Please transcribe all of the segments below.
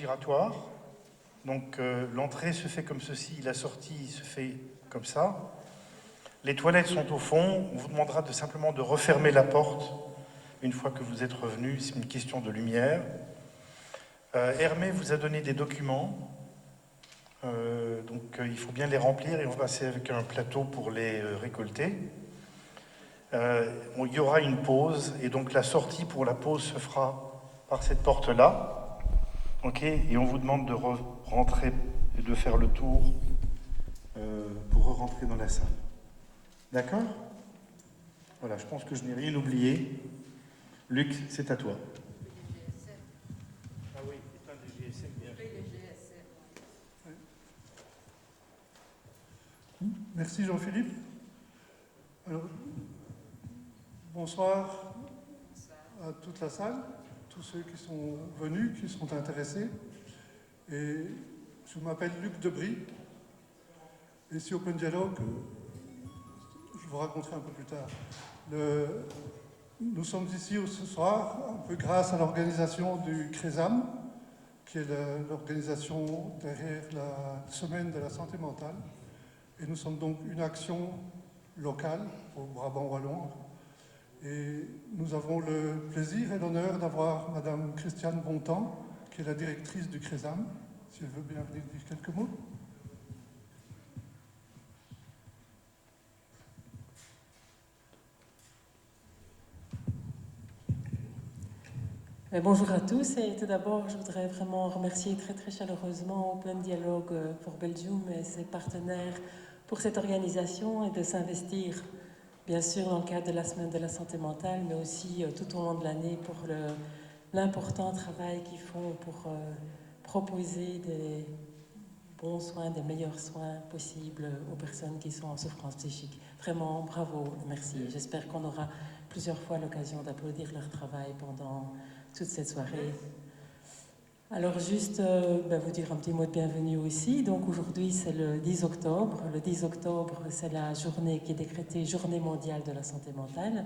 Giratoire. Donc l'entrée se fait comme ceci, la sortie se fait comme ça. Les toilettes sont au fond. On vous demandera simplement de refermer la porte une fois que vous êtes revenu. C'est une question de lumière. Hermé vous a donné des documents. Il faut bien les remplir et on va passer avec un plateau pour les récolter. Il y aura une pause et donc la sortie pour la pause se fera par cette porte-là. Et on vous demande de rentrer et de faire le tour pour rentrer dans la salle. D'accord? Voilà, je pense que je n'ai rien oublié. Luc, c'est à toi. Ah oui, éteins des GSM, bien. Merci Jean-Philippe. Alors, bonsoir à toute la salle, tous ceux qui sont venus, qui sont intéressés. Et je m'appelle Luc Debry. Et si Open Dialogue, je vous raconterai un peu plus tard. Nous sommes ici ce soir un peu grâce à l'organisation du CRESAM, qui est l'organisation derrière la Semaine de la santé mentale. Et nous sommes donc une action locale au Brabant Wallon. Et nous avons le plaisir et l'honneur d'avoir Madame Christiane Bontemps, qui est la directrice du CRESAM, si elle veut bien venir dire quelques mots. Bonjour à tous et tout d'abord je voudrais vraiment remercier très très chaleureusement Open Dialogue pour Belgium et ses partenaires pour cette organisation et de s'investir bien sûr dans le cadre de la semaine de la santé mentale mais aussi tout au long de l'année pour l'important travail qu'ils font pour proposer des bons soins, des meilleurs soins possibles aux personnes qui sont en souffrance psychique. Vraiment bravo, merci. J'espère qu'on aura plusieurs fois l'occasion d'applaudir leur travail pendant toute cette soirée. Alors juste vous dire un petit mot de bienvenue aussi. Donc aujourd'hui c'est le 10 octobre. Le 10 octobre c'est la journée qui est décrétée Journée mondiale de la santé mentale.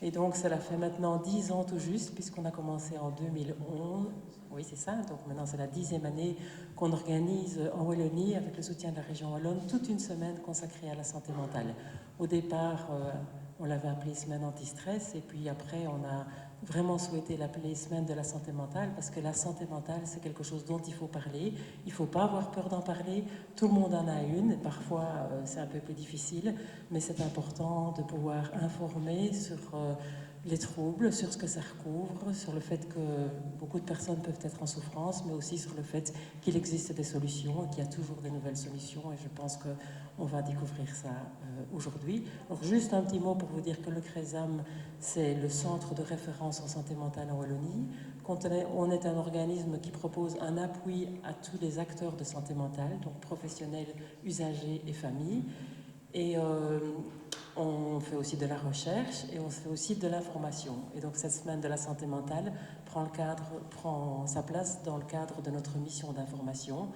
Et donc cela fait maintenant 10 ans tout juste puisqu'on a commencé en 2011. Oui c'est ça, donc maintenant c'est la 10e année qu'on organise en Wallonie avec le soutien de la région wallonne toute une semaine consacrée à la santé mentale. Au départ on l'avait appelée semaine anti-stress et puis après on a vraiment souhaité l'appeler semaine de la santé mentale parce que la santé mentale c'est quelque chose dont il faut parler, il ne faut pas avoir peur d'en parler, tout le monde en a une, parfois c'est un peu plus difficile, mais c'est important de pouvoir informer sur les troubles, sur ce que ça recouvre, sur le fait que beaucoup de personnes peuvent être en souffrance, mais aussi sur le fait qu'il existe des solutions et qu'il y a toujours de nouvelles solutions et je pense qu'on va découvrir ça aujourd'hui. Alors juste un petit mot pour vous dire que le CRESAM c'est le centre de référence en santé mentale en Wallonie. On est un organisme qui propose un appui à tous les acteurs de santé mentale, donc professionnels, usagers et familles. Et on fait aussi de la recherche et on fait aussi de l'information. Et donc cette semaine de la santé mentale prend sa place dans le cadre de notre mission d'information.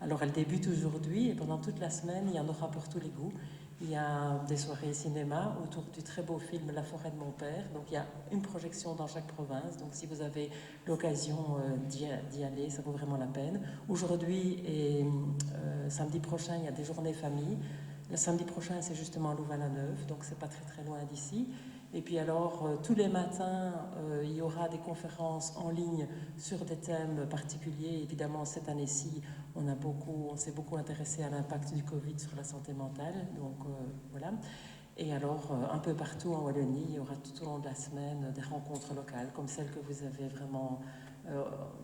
Alors elle débute aujourd'hui et pendant toute la semaine, il y en aura pour tous les goûts. Il y a des soirées cinéma autour du très beau film La forêt de mon père. Donc il y a une projection dans chaque province. Donc si vous avez l'occasion d'y aller, ça vaut vraiment la peine. Aujourd'hui et samedi prochain, il y a des journées famille. Le samedi prochain, c'est justement Louvain-la-Neuve, donc c'est pas très très loin d'ici. Et puis alors, tous les matins, il y aura des conférences en ligne sur des thèmes particuliers. Évidemment, cette année-ci, on s'est beaucoup intéressé à l'impact du Covid sur la santé mentale. Donc voilà. Et alors, un peu partout en Wallonie, il y aura tout au long de la semaine des rencontres locales, comme celles que vous avez vraiment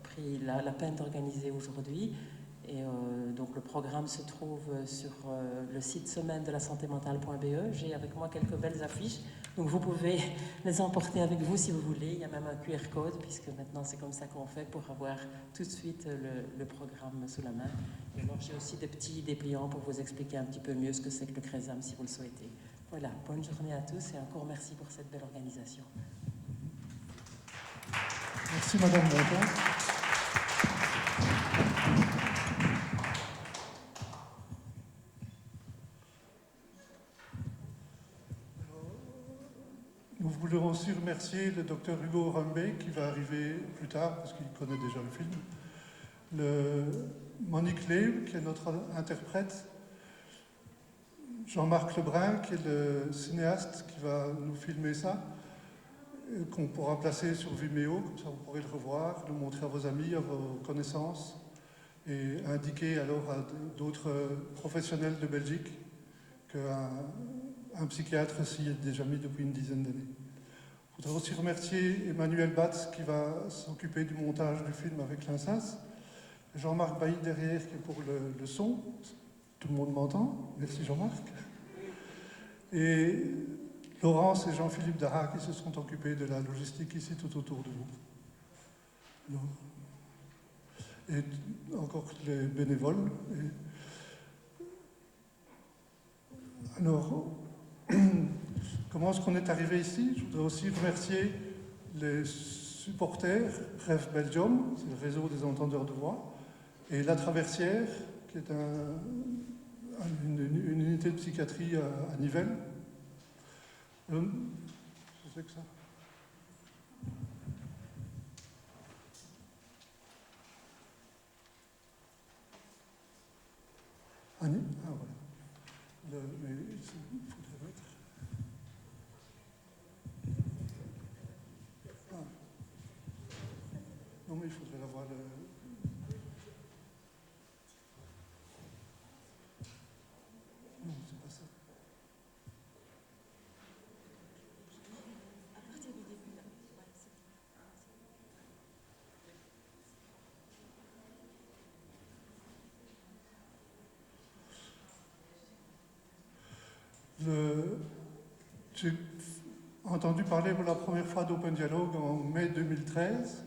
pris la peine d'organiser aujourd'hui. Et donc le programme se trouve sur le site semaine de la santé mentale.be. J'ai avec moi quelques belles affiches, donc vous pouvez les emporter avec vous si vous voulez. Il y a même un QR code, puisque maintenant c'est comme ça qu'on fait pour avoir tout de suite le programme sous la main. Et alors j'ai aussi des petits dépliants pour vous expliquer un petit peu mieux ce que c'est que le CRESAM si vous le souhaitez. Voilà, bonne journée à tous et encore merci pour cette belle organisation. Merci Madame Bontemps. Nous voulons aussi remercier le docteur Hugo Rambey qui va arriver plus tard parce qu'il connaît déjà le film. Monique Leeuw, qui est notre interprète, Jean-Marc Lebrun, qui est le cinéaste qui va nous filmer ça, qu'on pourra placer sur Vimeo, comme ça vous pourrez le revoir, le montrer à vos amis, à vos connaissances, et indiquer alors à d'autres professionnels de Belgique qu'un psychiatre s'y est déjà mis depuis une dizaine d'années. Je voudrais aussi remercier Emmanuel Batz qui va s'occuper du montage du film avec l'INSAS, Jean-Marc Bailly derrière qui est pour le son, tout le monde m'entend, merci Jean-Marc, et Laurence et Jean-Philippe Dara qui se sont occupés de la logistique ici tout autour de vous. Et encore les bénévoles. Alors, comment est-ce qu'on est arrivé ici? Je voudrais aussi remercier les supporters Rêve Belgium, c'est le réseau des entendeurs de voix, et La Traversière, qui est une unité de psychiatrie à Nivelles. Je sais que ça. Annie? Ah voilà. Mais il faudrait mettre. Ah. Non mais il faudrait l'avoir. Non, c'est pas ça. J'ai entendu parler pour la première fois d'Open Dialogue en mai 2013.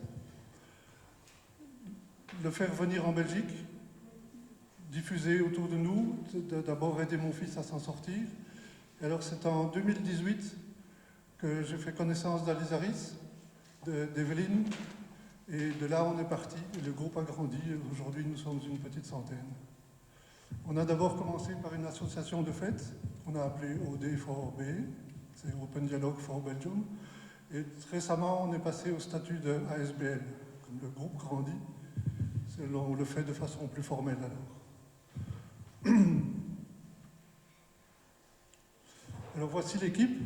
Le faire venir en Belgique, diffuser autour de nous, d'abord aider mon fils à s'en sortir. Et alors c'est en 2018 que j'ai fait connaissance d'Alizaris, d'Evelyne, et de là on est parti. Et le groupe a grandi, aujourd'hui nous sommes une petite centaine. On a d'abord commencé par une association de fêtes qu'on a appelée OD4B, c'est Open Dialogue for Belgium, et récemment on est passé au statut de ASBL. Comme le groupe grandit, on le fait de façon plus formelle alors. Alors voici l'équipe.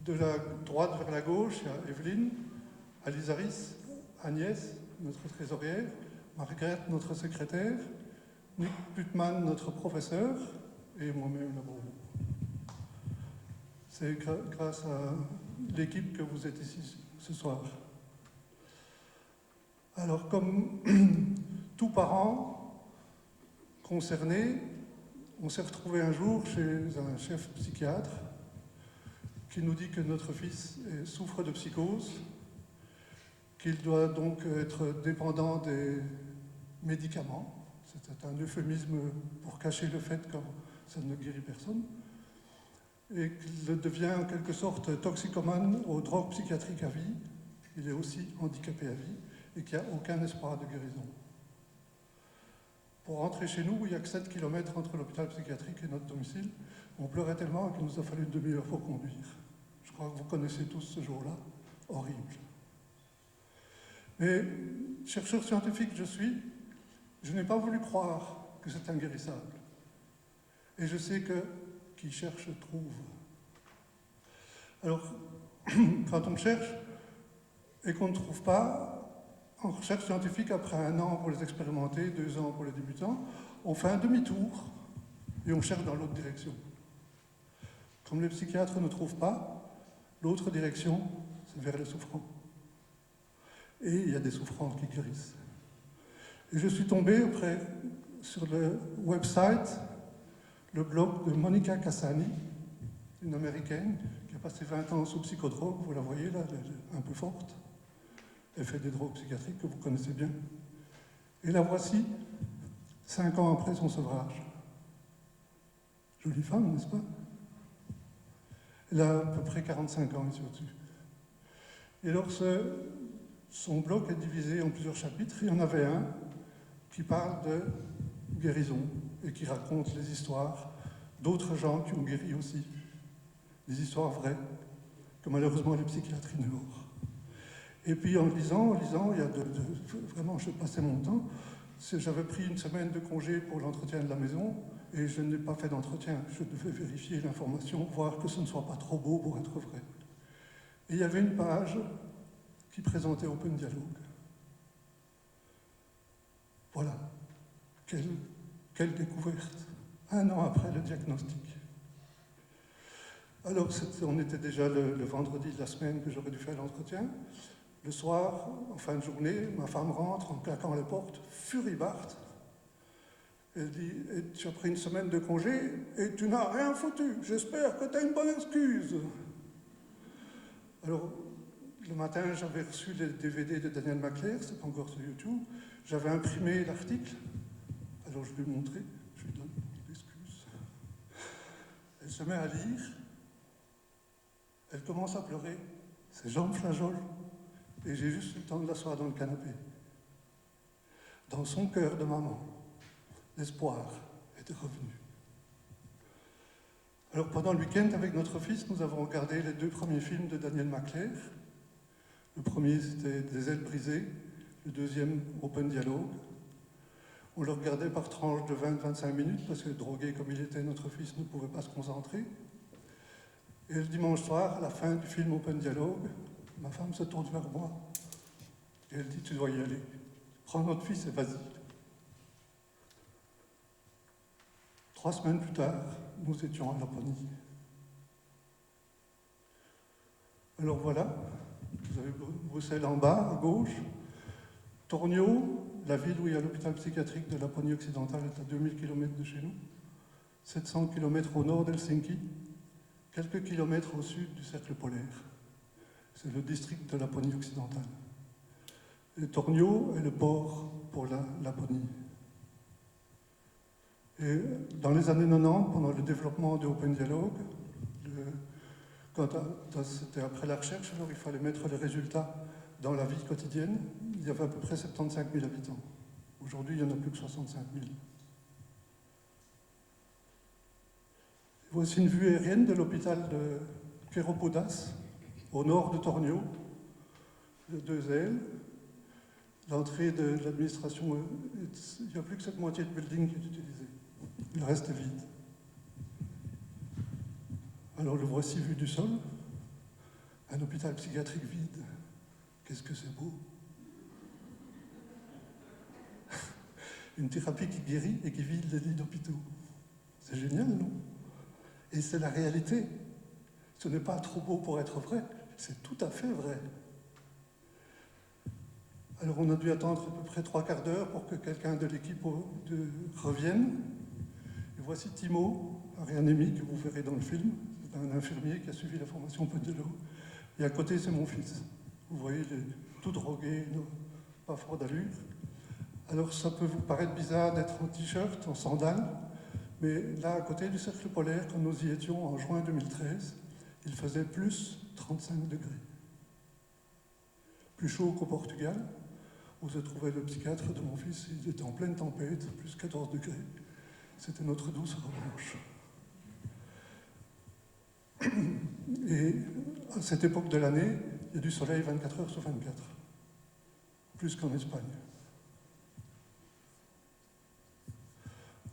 De la droite vers la gauche, il y a Evelyne, Alizaris, Agnès, notre trésorière, Margrethe, notre secrétaire, Nick Putman, notre professeur, et moi-même, la Bourbon. C'est grâce à l'équipe que vous êtes ici ce soir. Alors, comme tout parent concerné, on s'est retrouvé un jour chez un chef psychiatre qui nous dit que notre fils souffre de psychose, qu'il doit donc être dépendant des médicaments. C'est un euphémisme pour cacher le fait que ça ne guérit personne. Et qu'il devient en quelque sorte toxicomane aux drogues psychiatriques à vie. Il est aussi handicapé à vie et qu'il n'y a aucun espoir de guérison. Pour rentrer chez nous, il n'y a que 7 km entre l'hôpital psychiatrique et notre domicile. On pleurait tellement qu'il nous a fallu une demi-heure pour conduire. Je crois que vous connaissez tous ce jour-là. Horrible. Mais, chercheur scientifique que je suis, je n'ai pas voulu croire que c'est inguérissable. Et je sais que qui cherche trouve. Alors, quand on cherche et qu'on ne trouve pas, en recherche scientifique, après 1 an pour les expérimenter, 2 ans pour les débutants, on fait un demi-tour et on cherche dans l'autre direction. Comme les psychiatres ne trouvent pas, l'autre direction, c'est vers les souffrants. Et il y a des souffrants qui guérissent. Et je suis tombé après sur le website, le blog de Monica Cassani, une américaine qui a passé 20 ans sous psychodrogue, vous la voyez là, elle est un peu forte. Elle fait des drogues psychiatriques que vous connaissez bien. Et la voici, 5 ans après son sevrage. Jolie femme, n'est-ce pas? Elle a à peu près 45 ans ici au-dessus. Et alors, son blog est divisé en plusieurs chapitres. Il y en avait un qui parle de guérison et qui raconte les histoires d'autres gens qui ont guéri aussi. Des histoires vraies, que malheureusement les psychiatres ignorent. Et puis en lisant, vraiment, je passais mon temps. J'avais pris une semaine de congé pour l'entretien de la maison et je n'ai pas fait d'entretien. Je devais vérifier l'information, voir que ce ne soit pas trop beau pour être vrai. Et il y avait une page qui présentait Open Dialogue. Voilà, quelle découverte, 1 an après le diagnostic. Alors, on était déjà le vendredi de la semaine que j'aurais dû faire l'entretien. Le soir, en fin de journée, ma femme rentre en claquant les portes, furibarte. Elle dit « Tu as pris une semaine de congé et tu n'as rien foutu. J'espère que tu as une bonne excuse. » Alors, le matin, j'avais reçu les DVD de Daniel Macler, c'est pas encore sur YouTube. J'avais imprimé l'article. Alors, je lui ai montré, je lui donne l'excuse. Elle se met à lire. Elle commence à pleurer. Ses jambes flageolent. Et j'ai juste eu le temps de l'asseoir dans le canapé. Dans son cœur de maman, l'espoir était revenu. Alors pendant le week-end, avec notre fils, nous avons regardé les 2 premiers films de Daniel Macler. Le premier, c'était Des ailes brisées. Le deuxième, Open Dialogue. On le regardait par tranche de 20-25 minutes, parce que drogué comme il était, notre fils ne pouvait pas se concentrer. Et le dimanche soir, à la fin du film Open Dialogue, ma femme se tourne vers moi et elle dit « Tu dois y aller. Prends notre fils et vas-y. » 3 semaines plus tard, nous étions à Laponie. Alors voilà, vous avez Bruxelles en bas, à gauche. Tornio, la ville où il y a l'hôpital psychiatrique de Laponie occidentale, est à 2000 km de chez nous. 700 km au nord d'Helsinki, quelques kilomètres au sud du cercle polaire. C'est le district de Laponie occidentale. Et Tornio est le port pour la Laponie. Et dans les années 90, pendant le développement de Open Dialogue, c'était après la recherche, alors il fallait mettre les résultats dans la vie quotidienne. Il y avait à peu près 75 000 habitants. Aujourd'hui, il n'y en a plus que 65 000. Voici une vue aérienne de l'hôpital de Keropodas, au nord de Tornio, de 2 ailes. L'entrée de l'administration, il n'y a plus que cette moitié de building qui est utilisée. Le reste est vide. Alors le voici vu du sol. Un hôpital psychiatrique vide. Qu'est-ce que c'est beau. Une thérapie qui guérit et qui vide les lits d'hôpitaux. C'est génial, non? Et c'est la réalité. Ce n'est pas trop beau pour être vrai, c'est tout à fait vrai. Alors on a dû attendre à peu près 3/4 d'heure pour que quelqu'un de l'équipe revienne. Et voici Timo Arianemi, que vous verrez dans le film. C'est un infirmier qui a suivi la formation Podelo. Et à côté, c'est mon fils. Vous voyez, il est tout drogué, pas fort d'allure. Alors ça peut vous paraître bizarre d'être en t-shirt, en sandales, mais là, à côté du cercle polaire, quand nous y étions en juin 2013, il faisait plus 35 degrés. Plus chaud qu'au Portugal, où se trouvait le psychiatre de mon fils. Il était en pleine tempête, plus 14 degrés. C'était notre douce revanche. Et à cette époque de l'année, il y a du soleil 24 heures sur 24. Plus qu'en Espagne.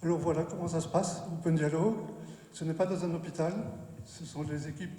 Alors voilà comment ça se passe, Open Dialogue. Ce n'est pas dans un hôpital, ce sont les équipes